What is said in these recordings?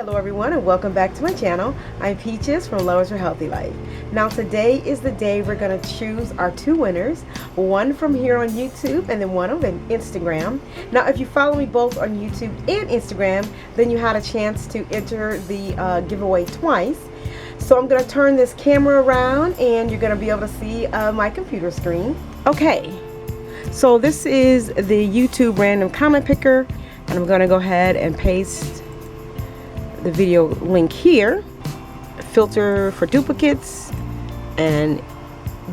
Hello everyone and welcome back to my channel. I'm Peaches from Lowers for Healthy Life. Now today is the day we're going to choose our two winners, one from here on YouTube and then one on Instagram. Now if you follow me both on YouTube and Instagram, then you had a chance to enter the giveaway twice. So I'm going to turn this camera around and you're going to be able to see my computer screen. Okay, so this is the YouTube random comment picker, and I'm going to go ahead and paste the video link here, filter for duplicates, and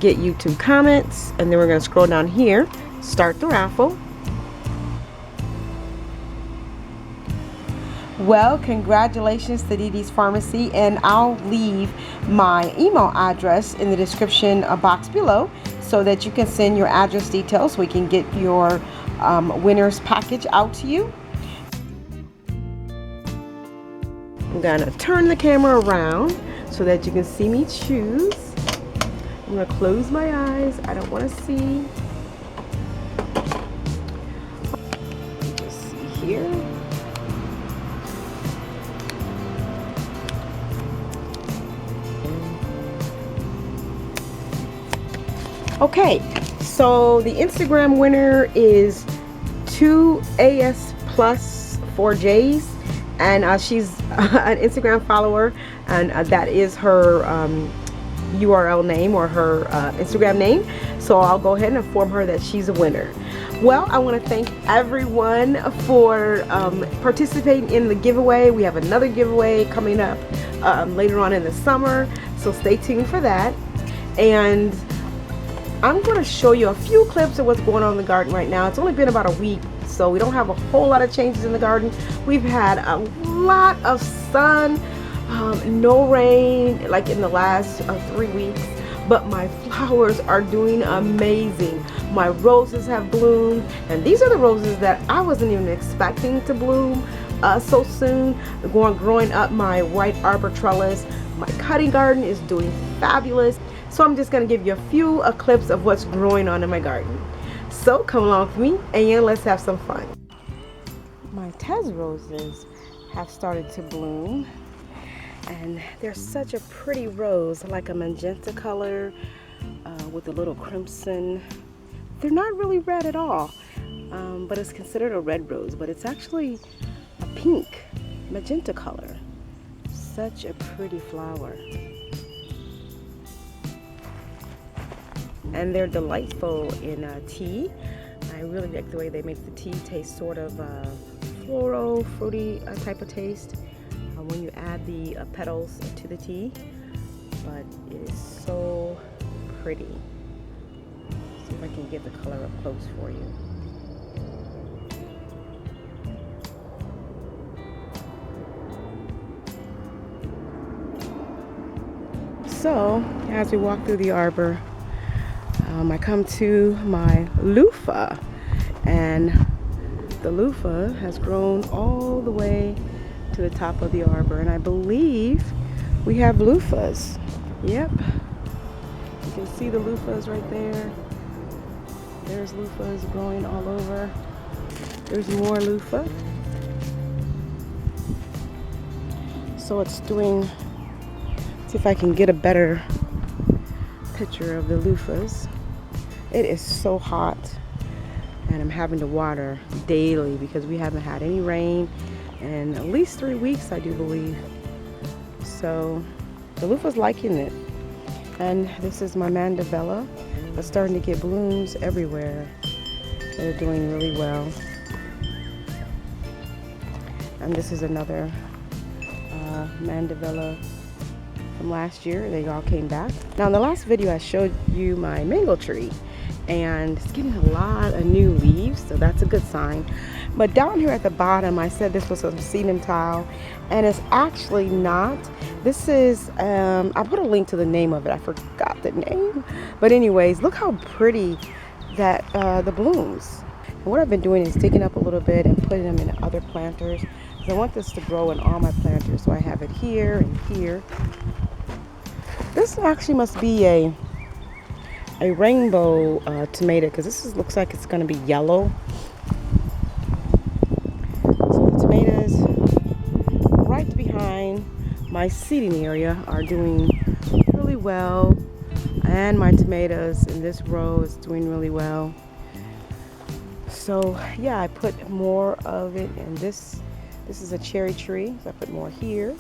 get YouTube comments, and then we're going to scroll down here, start the raffle. Well, congratulations to Dee Dee's Pharmacy, and I'll leave my email address in the description box below so that you can send your address details so we can get your winner's package out to you. I'm gonna turn the camera around so that you can see me choose. I'm gonna close my eyes. I don't want to see. Just see here. Okay, so the Instagram winner is 2AS plus 4Js. And she's an Instagram follower, and that is her URL name or her Instagram name. So I'll go ahead and inform her that she's a winner. Well, I want to thank everyone for participating in the giveaway. We have another giveaway coming up later on in the summer, so stay tuned for that. And I'm going to show you a few clips of what's going on in the garden right now. It's only been about a week, so we don't have a whole lot of changes in the garden. We've had a lot of sun, no rain like in the last 3 weeks, but my flowers are doing amazing. My roses have bloomed, and these are the roses that I wasn't even expecting to bloom so soon. Growing up my white arbor trellis. My cutting garden is doing fabulous. So I'm just going to give you a few clips of what's growing on in my garden. So come along with me and let's have some fun. My Tez roses have started to bloom, and they're such a pretty rose, like a magenta color with a little crimson. They're not really red at all, but it's considered a red rose, but it's actually a pink magenta color. Such a pretty flower. And they're delightful in tea. I really like the way they make the tea taste sort of floral, fruity type of taste when you add the petals to the tea. But it is so pretty. See if I can get the color up close for you. So as we walk through the arbor, I come to my loofah, and the loofah has grown all the way to the top of the arbor, and I believe we have loofahs. Yep, you can see the loofahs right there. There's loofahs growing all over. There's more loofah. So it's doing, see if I can get a better picture of the loofahs. It is so hot, and I'm having to water daily because we haven't had any rain in at least 3 weeks, I do believe. So the loofah's liking it. And this is my mandevilla that's starting to get blooms everywhere. They're doing really well. And this is another mandevilla from last year. They all came back. Now in the last video I showed you my mango tree, and it's getting a lot of new leaves, so that's a good sign. But down here at the bottom, I said this was a sedum tile, and it's actually not. This is I put a link to the name of it. I forgot the name, but anyways, look how pretty that the blooms. And what I've been doing is digging up a little bit and putting them in other planters, because I want this to grow in all my planters. So I have it here and here. This actually must be a rainbow tomato, because this looks like it's going to be yellow. So the tomatoes right behind my seeding area are doing really well, and my tomatoes in this row is doing really well. So yeah, I put more of it in this. This is a cherry tree, so I put more here.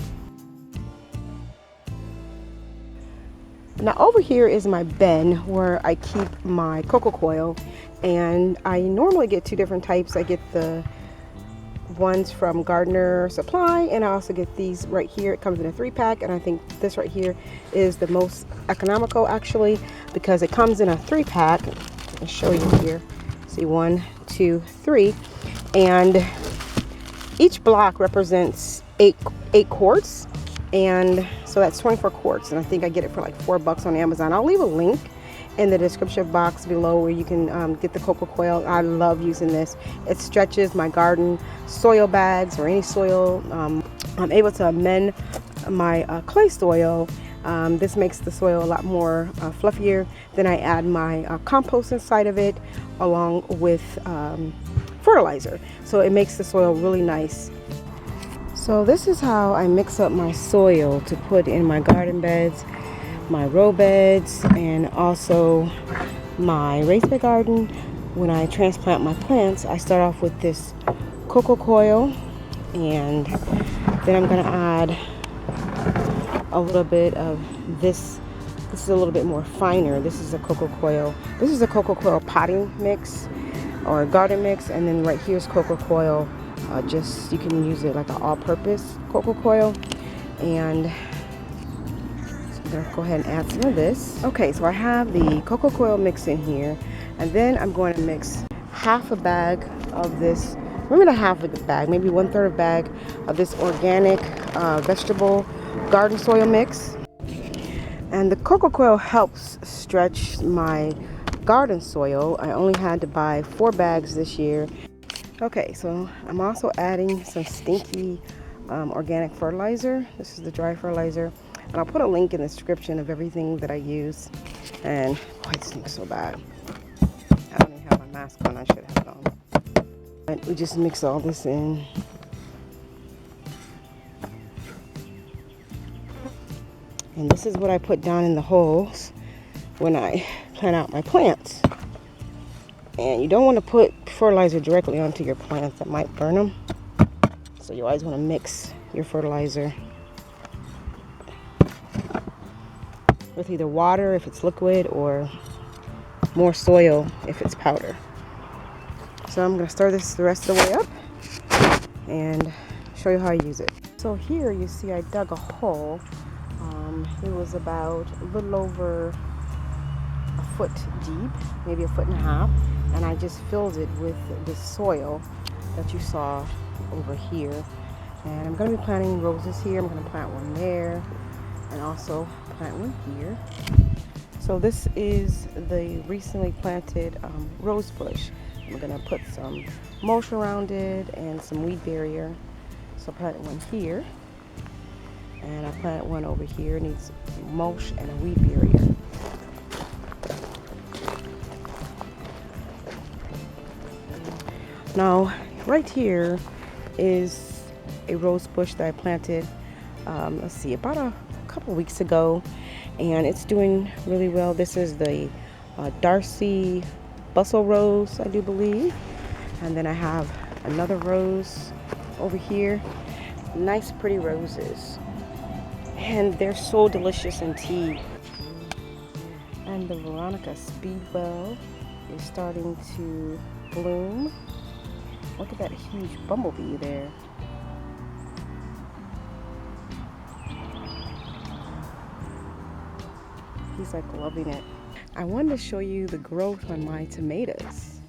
Now over here is my bin where I keep my cocoa coil, and I normally get two different types. I get the ones from Gardener Supply, and I also get these right here. It comes in a 3-pack, and I think this right here is the most economical actually, because it comes in a 3-pack. I'll show you here. See, 1, 2, 3, and each block represents eight quarts, and so that's 24 quarts, and I think I get it for like $4 on Amazon. I'll leave a link in the description box below where you can get the cocoa coil. I love using this. It stretches my garden soil bags or any soil. I'm able to amend my clay soil. This makes the soil a lot more fluffier. Then I add my compost inside of it along with fertilizer, so it makes the soil really nice. So this is how I mix up my soil to put in my garden beds, my row beds, and also my raised bed garden. When I transplant my plants, I start off with this cocoa coil, and then I'm going to add a little bit of this. This is a little bit more finer. This is a cocoa coil. This is a cocoa coil potting mix or garden mix, and then right here is cocoa coil. Just you can use it like an all-purpose cocoa coil, and I'm gonna go ahead and add some of this. Okay, so I have the cocoa coil mix in here, and then I'm going to mix half a bag of this, maybe not half of the bag, maybe 1/3 bag of this organic vegetable garden soil mix. And the cocoa coil helps stretch my garden soil. I only had to buy 4 bags this year. Okay, so I'm also adding some stinky organic fertilizer. This is the dry fertilizer, and I'll put a link in the description of everything that I use. And boy, it stinks so bad. I don't even have my mask on. I should have it on. But we just mix all this in. And this is what I put down in the holes when I plant out my plants. And you don't want to put fertilizer directly onto your plants. That might burn them. So you always want to mix your fertilizer with either water if it's liquid or more soil if it's powder. So I'm going to stir this the rest of the way up and show you how I use it. So here you see I dug a hole. It was about a little over a foot deep, maybe a 1.5 feet. And I just filled it with this soil that you saw over here. And I'm going to be planting roses here. I'm going to plant one there and also plant one here. So this is the recently planted rose bush. I'm going to put some mulch around it and some weed barrier. So I planted one here, and I planted one over here. It needs mulch and a weed barrier. Now, right here is a rose bush that I planted, let's see, about a couple weeks ago, and it's doing really well. This is the Darcy Bustle Rose, I do believe. And then I have another rose over here. Nice, pretty roses. And they're so delicious in tea. And the Veronica Speedwell is starting to bloom. Look at that huge bumblebee there. He's like loving it. I wanted to show you the growth on my tomatoes.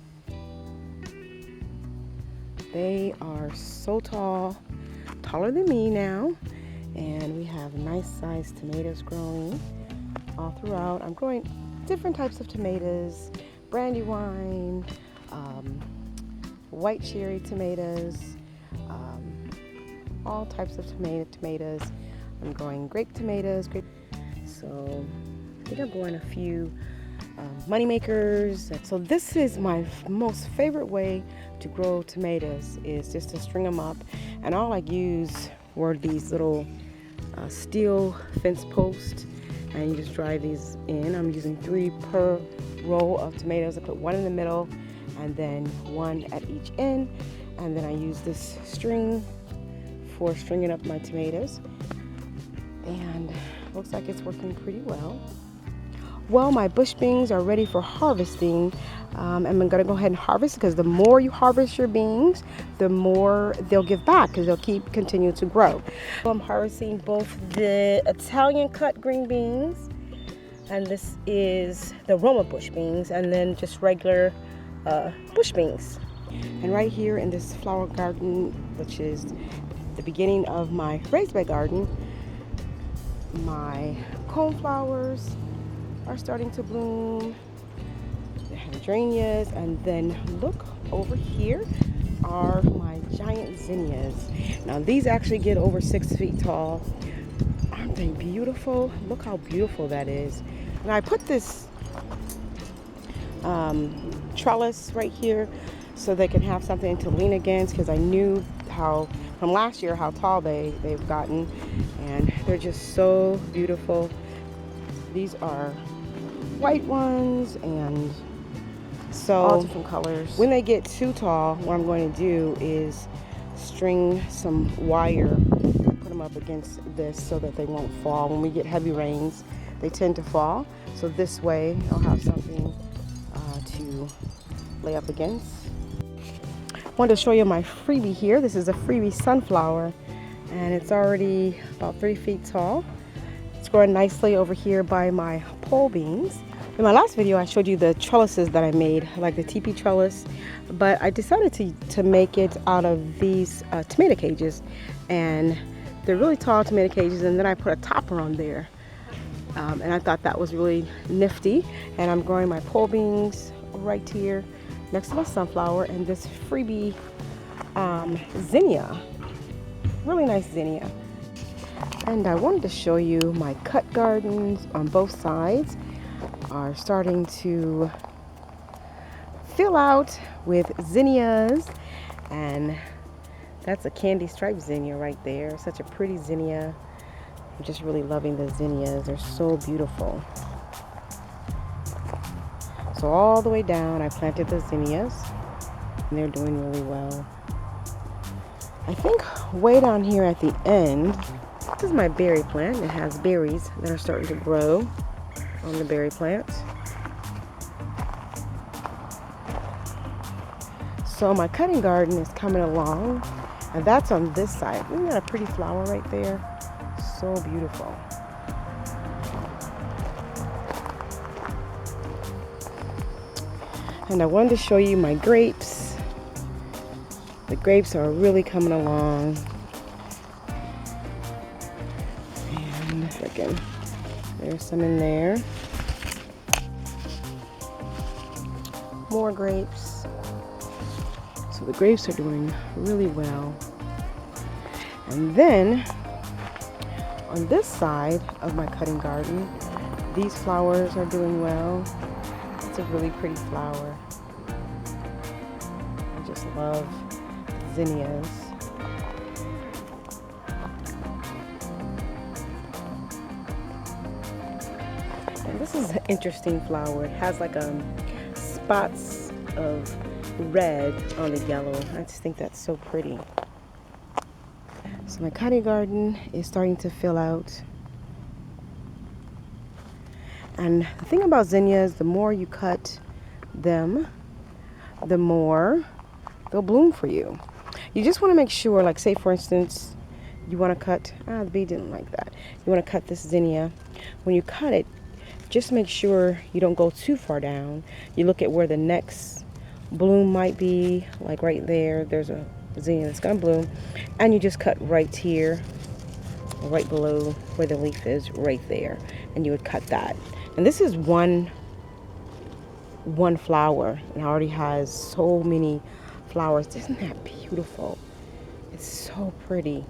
They are so tall, taller than me now, and we have nice sized tomatoes growing all throughout. I'm growing different types of tomatoes, brandywine, white cherry tomatoes, all types of tomatoes. I'm growing grape tomatoes, so I think I'm growing a few money makers. So this is my most favorite way to grow tomatoes, is just to string them up, and all I use were these little steel fence post, and you just drive these in. I'm using 3 per row of tomatoes. I put 1 in the middle and then 1 at each end, and then I use this string for stringing up my tomatoes, and looks like it's working pretty well. Well, my bush beans are ready for harvesting. I'm gonna go ahead and harvest, because the more you harvest your beans, the more they'll give back, because they'll continue to grow. So I'm harvesting both the Italian cut green beans, and this is the Roma bush beans, and then just regular bush beans. And right here in this flower garden, which is the beginning of my raised bed garden, my coneflowers are starting to bloom, the hydrangeas, and then look over here are my giant zinnias. Now these actually get over 6 feet tall. Aren't they beautiful? Look how beautiful that is. And I put this trellis right here so they can have something to lean against, because I knew how from last year how tall they've gotten, and they're just so beautiful. These are white ones, and so all different colors. When they get too tall, what I'm going to do is string some wire and put them up against this so that they won't fall. When we get heavy rains, they tend to fall, so this way I'll have something to lay up against. I wanted to show you my freebie here. This is a freebie sunflower, and it's already about 3 feet tall. It's growing nicely over here by my pole beans. In my last video, I showed you the trellises that I made, like the teepee trellis, but I decided to make it out of these tomato cages, and they're really tall tomato cages, and then I put a topper on there, and I thought that was really nifty. And I'm growing my pole beans right here next to my sunflower, and this freebie zinnia, really nice zinnia. And I wanted to show you my cut gardens on both sides are starting to fill out with zinnias, and that's a candy striped zinnia right there. Such a pretty zinnia. I'm just really loving the zinnias. They're so beautiful. So all the way down I planted the zinnias, and they're doing really well. I think way down here at the end, this is my berry plant. It has berries that are starting to grow on the berry plant. So my cutting garden is coming along, and that's on this side. Isn't that a pretty flower right there? So beautiful. And I wanted to show you my grapes. The grapes are really coming along. And freaking, there's some in there. More grapes. So the grapes are doing really well. And then on this side of my cutting garden, these flowers are doing well. It's a really pretty flower. I just love zinnias. And this is an interesting flower. It has like spots of red on the yellow. I just think that's so pretty. So my cutting garden is starting to fill out. And the thing about zinnias, the more you cut them, the more they'll bloom for you. You just want to make sure, like say for instance, you want to cut, the bee didn't like that. You want to cut this zinnia. When you cut it, just make sure you don't go too far down. You look at where the next bloom might be, like right there. There's a zinnia that's gonna bloom, and you just cut right here, right below where the leaf is, right there, and you would cut that. And this is one flower, and it already has so many flowers. Isn't that beautiful? It's so pretty.